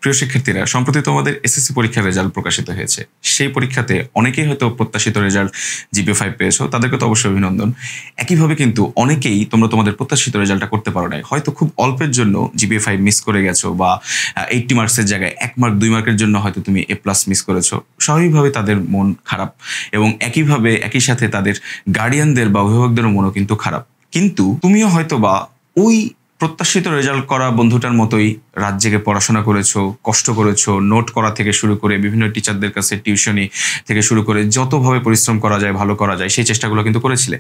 প্রিয় শিক্ষার্থীরা, সম্প্রতি তোমাদের এসএসসি পরীক্ষার রেজাল্ট প্রকাশিত হয়েছে। সেই পরীক্ষাতে অনেকেই হয়তো প্রত্যাশিত রেজাল্ট জিপিএ 5 পেয়েছো, তাদেরকে তো অবশ্যই অভিনন্দন। একইভাবে কিন্তু অনেকেই তোমরা তোমাদের প্রত্যাশিত রেজাল্টটা করতে পারো নাই, হয়তো খুব অল্পের জন্য জিপিএ 5 মিস করে গেছো, বা 80 মার্কসের জায়গায় 1 মার্ক 2 মার্কের জন্য হয়তো তুমি A+ মিস করেছো। স্বাভাবিকভাবে তাদের মন খারাপ, এবং একই সাথে তাদের গার্ডিয়ানদের বা অভিভাবকদেরও মনও কিন্তু খারাপ। কিন্তু তুমিও হয়তো বা ওই প্রত্যাশিত রেজাল্ট করা বন্ধুটার মতোই রাত জেগে পড়াশোনা করেছো, কষ্ট করেছো, নোট করা থেকে শুরু করে বিভিন্ন টিচারদের কাছে টিউশনি থেকে শুরু করে যতভাবে পরিশ্রম করা যায়, ভালো করা যায়, সেই চেষ্টাগুলো কিন্তু করেছিলে।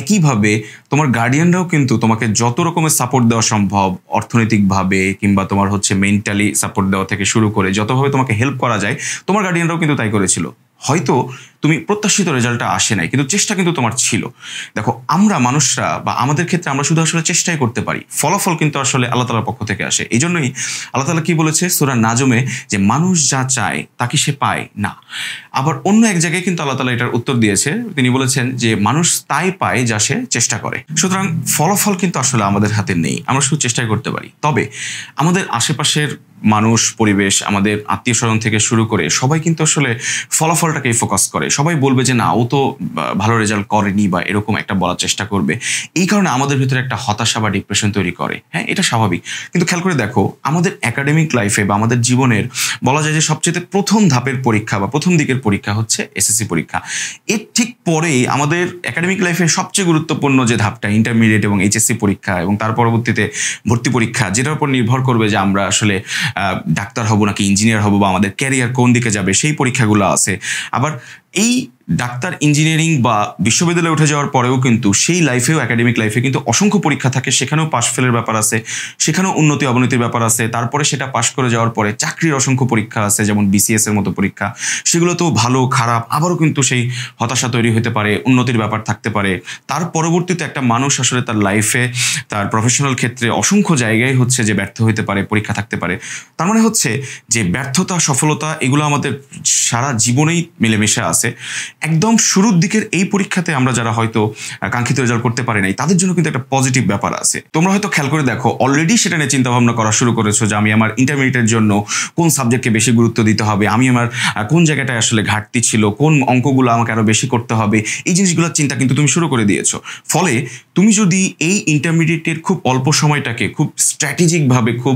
একইভাবে তোমার গার্ডিয়ানরাও কিন্তু তোমাকে যত রকমের সাপোর্ট দেওয়া সম্ভব, অর্থনৈতিকভাবে কিংবা তোমার মেন্টালি সাপোর্ট দেওয়া থেকে শুরু করে যতভাবে তোমাকে হেল্প করা যায়, তোমার গার্ডিয়ানরাও কিন্তু তাই করেছিল। হয়তো তুমি প্রত্যাশিত রেজাল্টটা আসে নাই, কিন্তু চেষ্টা কিন্তু তোমার ছিল। দেখো, আমরা মানুষরা বা আমাদের ক্ষেত্রে আমরা শুধু আসলে চেষ্টাই করতে পারি, ফলাফল কিন্তু আসলে আল্লাহ তাআলার পক্ষ থেকে আসে। এই জন্যই আল্লাহ তাআলা কি বলেছে সূরা নাজমে, যে মানুষ যা চায় তা কি সে পায় না। আবার অন্য এক জায়গায় কিন্তু আল্লাহ তাআলা এটার উত্তর দিয়েছে, তিনি বলেছেন যে মানুষ তাই পায় যা সে চেষ্টা করে। সুতরাং ফলাফল কিন্তু আসলে আমাদের হাতে নেই, আমরা শুধু চেষ্টাই করতে পারি। তবে আমাদের আশেপাশের মানুষ, পরিবেশ, আমাদের আত্মীয় স্বজন থেকে শুরু করে সবাই কিন্তু আসলে ফলাফলটাকেই ফোকাস করে। সবাই বলবে যে না, ও তো ভালো রেজাল্ট করেনি, বা এরকম একটা বলার চেষ্টা করবে। এই কারণে আমাদের ভিতরে একটা হতাশা বা ডিপ্রেশন তৈরি করে। হ্যাঁ, এটা স্বাভাবিক। কিন্তু খেয়াল করে দেখো, আমাদের একাডেমিক লাইফে বা আমাদের জীবনের বলা যায় যে সবচেয়ে প্রথম ধাপের পরীক্ষা বা প্রথম দিকের পরীক্ষা হচ্ছে এসএসসি পরীক্ষা। এর ঠিক পরেই আমাদের একাডেমিক লাইফে সবচেয়ে গুরুত্বপূর্ণ যে ধাপটা, ইন্টারমিডিয়েট এবং এইচএসসি পরীক্ষা, এবং তার পরবর্তীতে ভর্তি পরীক্ষা, যেটার উপর নির্ভর করবে যে আমরা আসলে ডাক্তার হব নাকি ইঞ্জিনিয়ার হব, বা আমাদের ক্যারিয়ার কোন দিকে যাবে, সেই পরীক্ষাগুলো আছে। আবার এই ডাক্তার, ইঞ্জিনিয়ারিং বা বিশ্ববিদ্যালয়ে উঠে যাওয়ার পরেও কিন্তু সেই লাইফেও, একাডেমিক লাইফে কিন্তু অসংখ্য পরীক্ষা থাকে। সেখানেও পাশ ফেলের ব্যাপার আছে, সেখানেও উন্নতি অবনতির ব্যাপার আছে। তারপরে সেটা পাশ করে যাওয়ার পরে চাকরির অসংখ্য পরীক্ষা আছে, যেমন বিসিএস এর মতো পরীক্ষা। সেগুলোতেও ভালো খারাপ আবারও কিন্তু সেই হতাশা তৈরি হতে পারে, উন্নতির ব্যাপার থাকতে পারে। তার পরবর্তীতে একটা মানুষ আসলে তার লাইফে, তার প্রফেশনাল ক্ষেত্রে অসংখ্য জায়গায় হচ্ছে যে ব্যর্থ হতে পারে, পরীক্ষা থাকতে পারে। তার মানে হচ্ছে যে ব্যর্থতা, সফলতা এগুলো আমাদের সারা জীবনেই মিলেমিশে আছে। একদম শুরুর দিকের এই পরীক্ষাতে আমরা যারা হয়তো কাঙ্ক্ষিত রেজাল্ট করতে পারি নাই, তাদের জন্য কিন্তু একটা পজিটিভ ব্যাপার আছে। তোমরা হয়তো খেয়াল করে দেখো, অলরেডি সেটা নিয়ে চিন্তা ভাবনা করা শুরু করেছো যে আমি আমার ইন্টারমিডিয়েটের জন্য কোন সাবজেক্টকে বেশি গুরুত্ব দিতে হবে, আমি আমার কোন জায়গাটায় আসলে ঘাটতি ছিল, কোন অঙ্কগুলো আমাকে আরো বেশি করতে হবে, এই জিনিসগুলোর চিন্তা কিন্তু তুমি শুরু করে দিয়েছো। ফলে তুমি যদি এই ইন্টারমিডিয়েটের খুব অল্প সময়টাকে খুব স্ট্র্যাটেজিকভাবে, খুব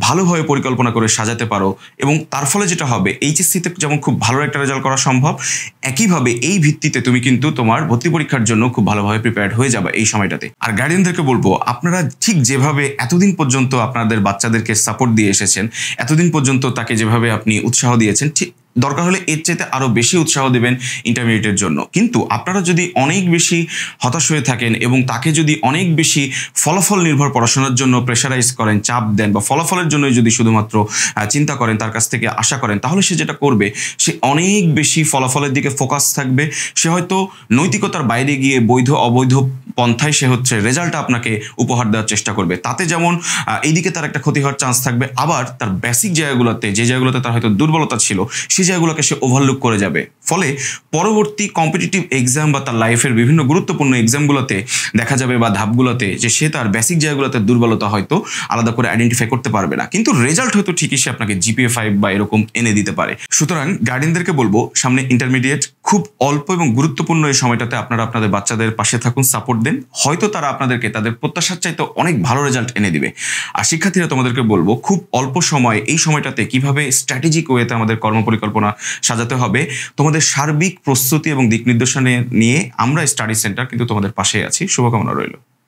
ভালোভাবে পরিকল্পনা করে সাজাতে পারো, এবং তার ফলে যেটা হবে, এইচএসসিতে যেমন খুব ভালো একটা রেজাল্ট করা সম্ভব, একইভাবে এই ভিত্তিতে তুমি কিন্তু তোমার ভর্তি পরীক্ষার জন্য খুব ভালোভাবে প্রিপেয়ার্ড হয়ে যাবে এই সময়টাতে। আর গার্ডিয়ানদেরকে বলবো, আপনারা ঠিক যেভাবে এতদিন পর্যন্ত আপনাদের বাচ্চাদেরকে সাপোর্ট দিয়ে এসেছেন, এতদিন পর্যন্ত তাকে যেভাবে আপনি উৎসাহ দিয়েছেন, ঠিক দরকার হলে এর চাইতে আরো বেশি উৎসাহ দেবেন ইন্টারমিডিয়েটের জন্য। কিন্তু আপনারা যদি অনেক বেশি হতাশ হয়ে থাকেন, এবং তাকে যদি অনেক বেশি ফলাফল নির্ভর পড়াশোনার জন্য প্রেশারাইজ করেন, চাপ দেন, বা ফলাফলের জন্য যদি শুধুমাত্র চিন্তা করেন, তার কাছ থেকে আশা করেন, তাহলে সে যেটা করবে, সে অনেক বেশি ফলাফলের দিকে ফোকাস থাকবে। সে হয়তো নৈতিকতার বাইরে গিয়ে বৈধ অবৈধ পন্থায় সে রেজাল্ট আপনাকে উপহার দেওয়ার চেষ্টা করবে। তাতে যেমন এইদিকে তার একটা ক্ষতি হওয়ার চান্স থাকবে, আবার তার বেসিক জায়গাগুলোতে, যে জায়গাগুলোতে তার হয়তো দুর্বলতা ছিল, সেই জায়গাগুলোকে সে ওভারলুক করে যাবে। ফলে পরবর্তী কম্পিটিটিভ এক্সাম বা তার লাইফের বিভিন্ন গুরুত্বপূর্ণ এক্সামগুলোতে দেখা যাবে, বা ধাপগুলোতে, যে সে তার বেসিক জায়গাগুলোতে দুর্বলতা হয়তো আলাদা করে আইডেন্টিফাই করতে পারবে না, কিন্তু রেজাল্ট হয়তো ঠিকই সে আপনাকে জিপিএ 5 বা এরকম এনে দিতে পারে। সুতরাং গার্ডিয়ানদেরকে বলবো, সামনে ইন্টারমিডিয়েট, খুব অল্প এবং গুরুত্বপূর্ণ এই সময়টাতে আপনারা আপনাদের বাচ্চাদের পাশে থাকুন, সাপোর্ট দেন। হয়তো তারা আপনাদেরকে তাদের প্রত্যাশার চাইতে অনেক ভালো রেজাল্ট এনে দিবে। আর শিক্ষার্থীরা, তোমাদেরকে বলবো, খুব অল্প সময় এই সময়টাতে কিভাবে স্ট্র্যাটেজিক ওয়েতে আমাদের কর্মপরিকল্পনা সাজাতে হবে, তোমাদের সার্বিক প্রস্তুতি এবং দিক নির্দেশনা নিয়ে আমরা স্টাডি সেন্টার কিন্তু তোমাদের পাশে আছি। শুভকামনা রইল।